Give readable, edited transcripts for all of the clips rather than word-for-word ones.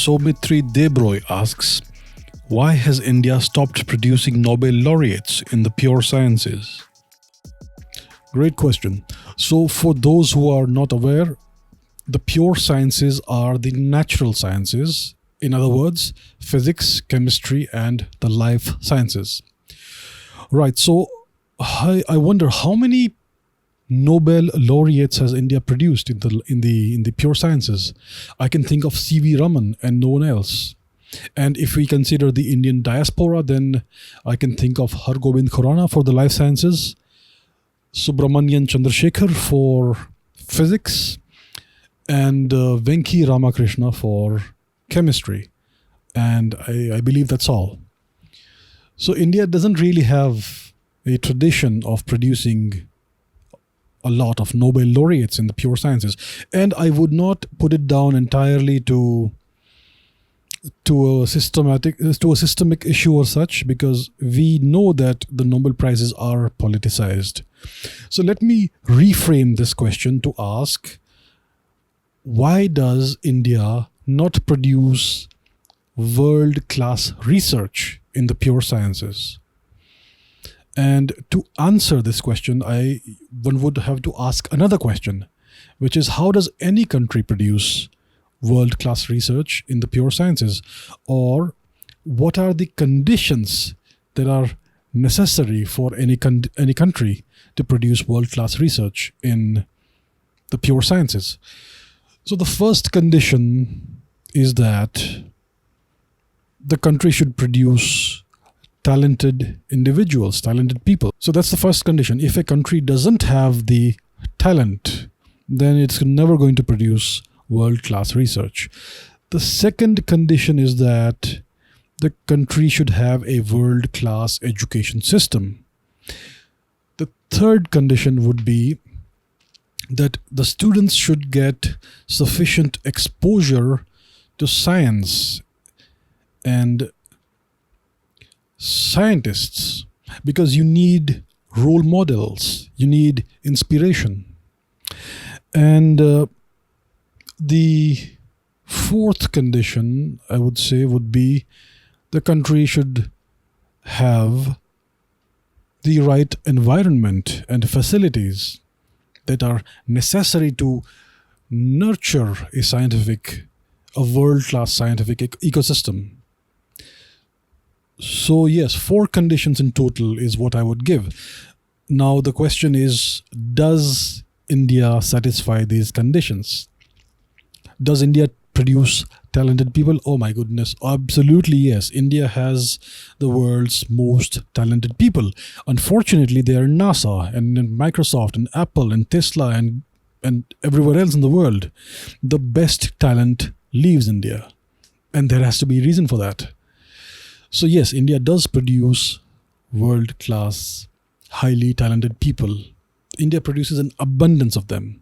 Somitri Debroy asks, why has India stopped producing Nobel Laureates in the pure sciences? Great question. So for those who are not aware, the pure sciences are the natural sciences. In other words, physics, chemistry, and the life sciences. Right. So I wonder how many Nobel laureates has India produced in the pure sciences. I can think of C.V. Raman and no one else. And if we consider the Indian diaspora, then I can think of Hargobind Khurana for the life sciences, Subramanian Chandrasekhar for physics, and Venki Ramakrishna for chemistry. And I believe that's all. So India doesn't really have a tradition of producing a lot of Nobel laureates in the pure sciences. And I would not put it down entirely to a systemic issue or such, because we know that the Nobel Prizes are politicized. So let me reframe this question to ask, why does India not produce world-class research in the pure sciences? And to answer this question, one would have to ask another question, which is, how does any country produce world-class research in the pure sciences? Or what are the conditions that are necessary for any country to produce world-class research in the pure sciences? So the first condition is that the country should produce talented individuals, talented people. So that's the first condition. If a country doesn't have the talent, then it's never going to produce world-class research. The second condition is that the country should have a world-class education system. The third condition would be that the students should get sufficient exposure to science and scientists, because you need role models, you need inspiration. And the fourth condition, I would say, would be the country should have the right environment and facilities that are necessary to nurture a world-class scientific ecosystem. So yes, 4 conditions in total is what I would give. Now the question is, does India satisfy these conditions? Does India produce talented people? Oh my goodness, absolutely yes. India has the world's most talented people. Unfortunately, they are in NASA and in Microsoft and Apple and Tesla and everywhere else in the world. The best talent leaves India, and there has to be a reason for that. So yes, India does produce world-class, highly talented people. India produces an abundance of them.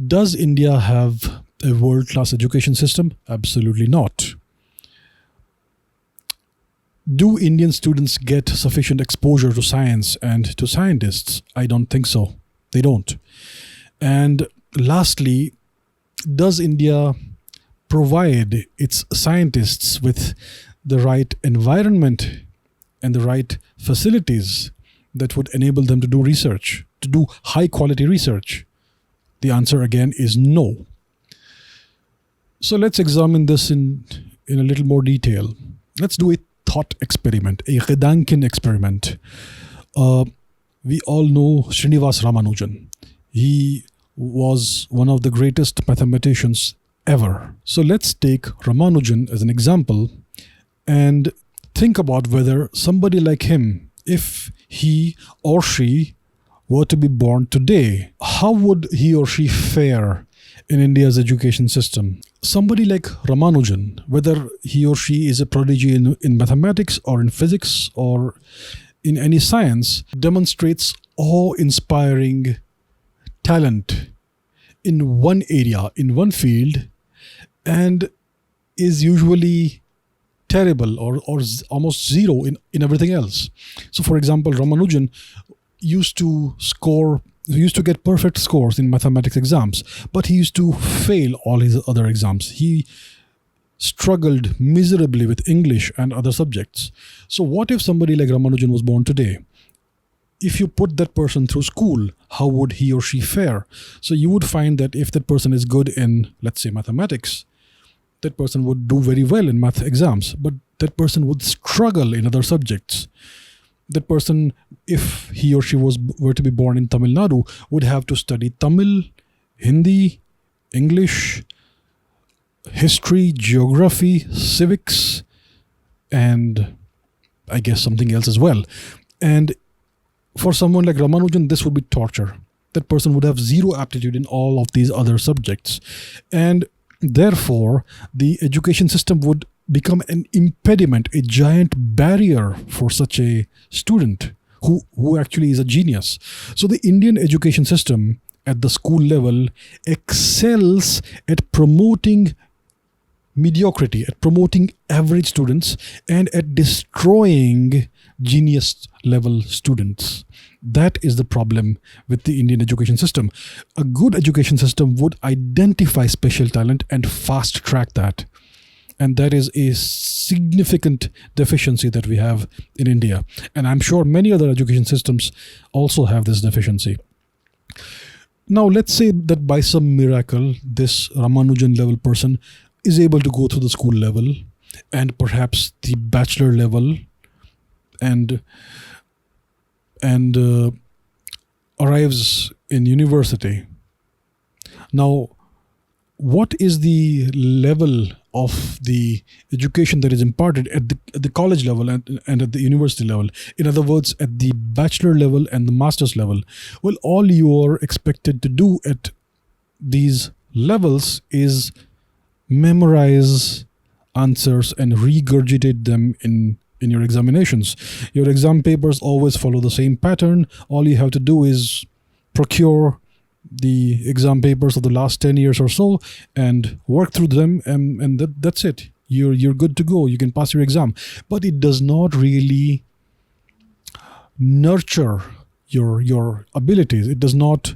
Does India have a world-class education system? Absolutely not. Do Indian students get sufficient exposure to science and to scientists? I don't think so. They don't. And lastly, does India provide its scientists with the right environment and the right facilities that would enable them to do research, to do high quality research? The answer again is no. So let's examine this in a little more detail. Let's do a thought experiment, a Gedanken experiment. We all know Srinivas Ramanujan. He was one of the greatest mathematicians ever. So let's take Ramanujan as an example and think about whether somebody like him, if he or she were to be born today, how would he or she fare in India's education system? Somebody like Ramanujan, whether he or she is a prodigy in mathematics or in physics or in any science, demonstrates awe-inspiring talent in one area, in one field, and is usually terrible or almost zero in everything else. So for example, Ramanujan used to get perfect scores in mathematics exams, but he used to fail all his other exams. He struggled miserably with English and other subjects. So what if somebody like Ramanujan was born today? If you put that person through school, how would he or she fare? So you would find that if that person is good in, let's say, mathematics, that person would do very well in math exams, but that person would struggle in other subjects. That person, if he or she were to be born in Tamil Nadu, would have to study Tamil, Hindi, English, history, geography, civics, and I guess something else as well. And for someone like Ramanujan, this would be torture. That person would have zero aptitude in all of these other subjects. And therefore, the education system would become an impediment, a giant barrier for such a student who actually is a genius. So the Indian education system at the school level excels at promoting mediocrity, at promoting average students, and at destroying genius level students. That is the problem with the Indian education system. A good education system would identify special talent and fast track that. And that is a significant deficiency that we have in India. And I'm sure many other education systems also have this deficiency. Now, let's say that by some miracle, this Ramanujan level person is able to go through the school level and perhaps the bachelor level and arrives in university. Now, what is the level of the education that is imparted at the college level and at the university level? In other words, at the bachelor level and the master's level. Well, all you are expected to do at these levels is memorize answers and regurgitate them in your examinations. Your exam papers always follow the same pattern. All you have to do is procure the exam papers of the last 10 years or so and work through them, and that's it. You're good to go. You can pass your exam. But it does not really nurture your abilities. It does not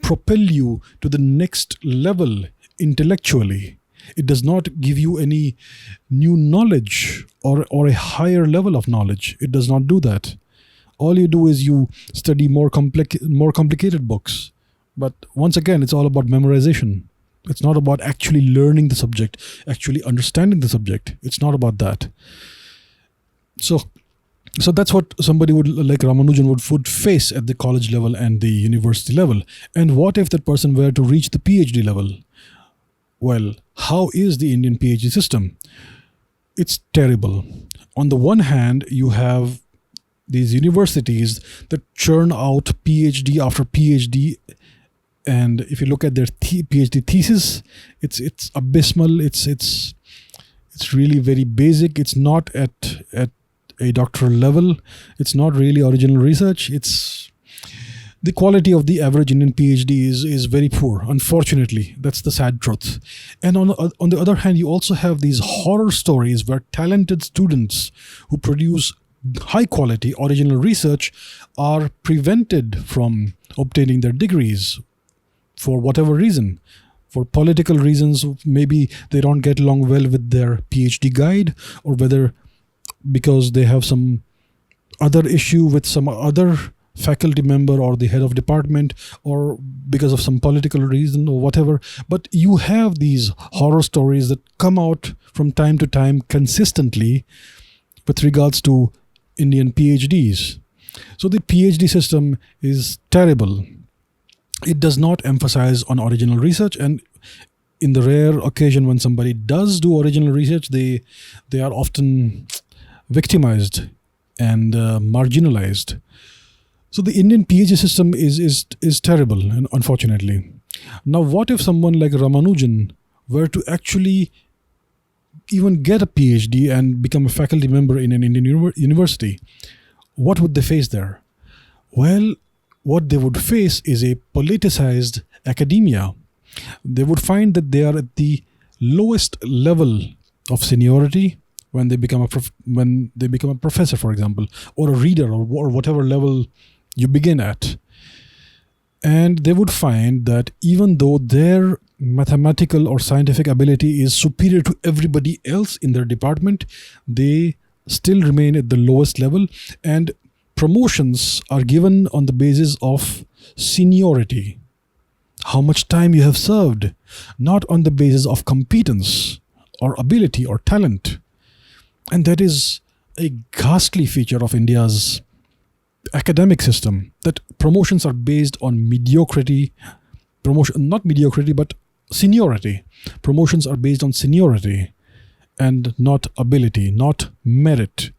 propel you to the next level intellectually. It does not give you any new knowledge or a higher level of knowledge. It does not do that. All you do is you study more complicated books. But once again, it's all about memorization. It's not about actually learning the subject, actually understanding the subject. It's not about that. So that's what somebody like Ramanujan would face at the college level and the university level. And what if that person were to reach the PhD level? Well, how is the Indian PhD system? It's terrible. On the one hand, you have these universities that churn out PhD after PhD, and if you look at their PhD thesis, it's abysmal. It's really very basic. It's not at a doctoral level. It's not really original research. It's the quality of the average Indian PhD is very poor. Unfortunately, that's the sad truth. And on the other hand, you also have these horror stories where talented students who produce high quality original research are prevented from obtaining their degrees for whatever reason. For political reasons, maybe they don't get along well with their PhD guide, or whether because they have some other issue with some other faculty member or the head of department, or because of some political reason or whatever. But you have these horror stories that come out from time to time consistently with regards to Indian PhDs. So the PhD system is terrible. It does not emphasize on original research, and in the rare occasion when somebody does do original research, they are often victimized and marginalized. So the Indian PhD system is terrible, and unfortunately. Now, what if someone like Ramanujan were to actually even get a PhD and become a faculty member in an Indian university? What would they face there? Well, what they would face is a politicized academia. They would find that they are at the lowest level of seniority when they become a professor, for example, or a reader, or whatever level you begin at. And they would find that even though their mathematical or scientific ability is superior to everybody else in their department, they still remain at the lowest level, and promotions are given on the basis of seniority, how much time you have served, not on the basis of competence or ability or talent. And that is a ghastly feature of India's academic system, that promotions are based on mediocrity, not mediocrity, but seniority. Promotions are based on seniority and not ability, not merit.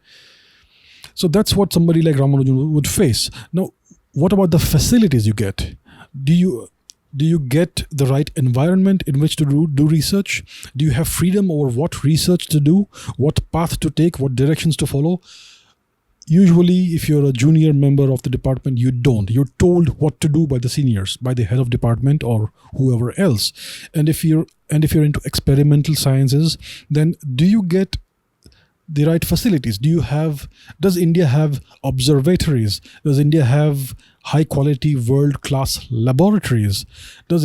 So that's what somebody like Ramanujan would face. Now, what about the facilities you get? Do you get the right environment in which to do research? Do you have freedom over what research to do, what path to take, what directions to follow? Usually, if you're a junior member of the department, you don't. You're told what to do by the seniors, by the head of department or whoever else. And if you're into experimental sciences, then do you get the right facilities? Does India have observatories? Does India have high quality world-class laboratories? Do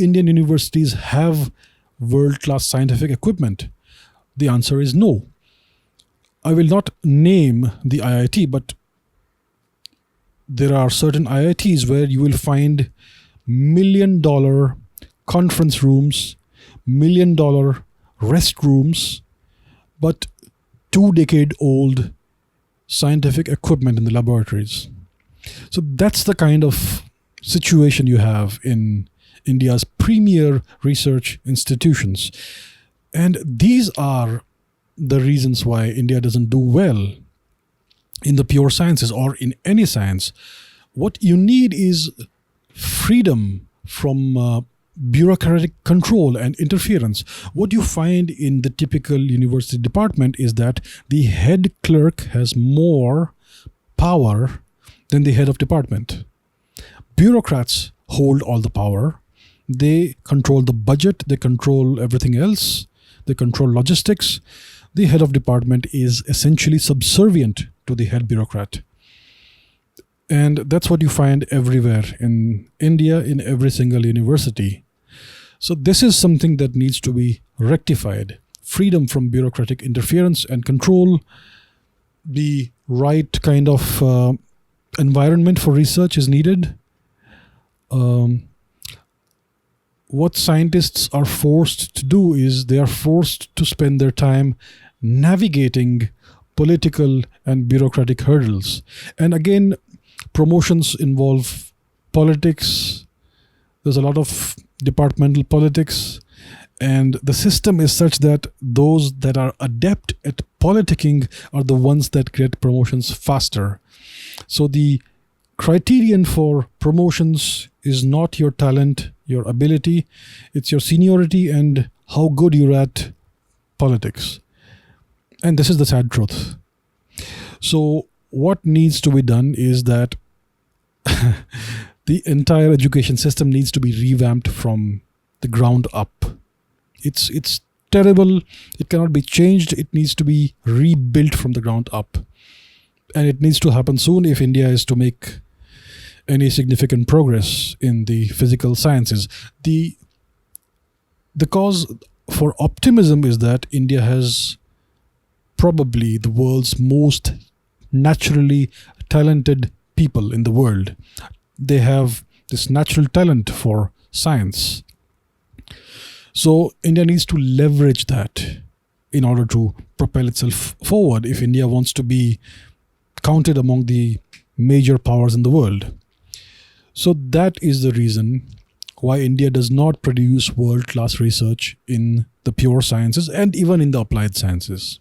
Indian universities have world-class scientific equipment? The answer is no. I will not name the IIT, but there are certain IITs where you will find $1 million conference rooms, $1 million restrooms, but 2-decade-old scientific equipment in the laboratories. So that's the kind of situation you have in India's premier research institutions. And these are the reasons why India doesn't do well in the pure sciences or in any science. What you need is freedom from bureaucratic control and interference. What you find in the typical university department is that the head clerk has more power than the head of department. Bureaucrats hold all the power. They control the budget. They control everything else. They control logistics. The head of department is essentially subservient to the head bureaucrat. And that's what you find everywhere in India, in every single university. So this is something that needs to be rectified. Freedom from bureaucratic interference and control, the right kind of environment for research is needed. What scientists are forced to do is they are forced to spend their time navigating political and bureaucratic hurdles. And again, promotions involve politics. There's a lot of departmental politics. And the system is such that those that are adept at politicking are the ones that get promotions faster. So the criterion for promotions is not your talent, your ability. It's your seniority and how good you're at politics. And this is the sad truth. So what needs to be done is that the entire education system needs to be revamped from the ground up. It's terrible. It cannot be changed. It needs to be rebuilt from the ground up. And it needs to happen soon if India is to make any significant progress in the physical sciences. The cause for optimism is that India has probably the world's most naturally talented people in the world. They have this natural talent for science. So India needs to leverage that in order to propel itself forward if India wants to be counted among the major powers in the world. So that is the reason why India does not produce world-class research in the pure sciences and even in the applied sciences.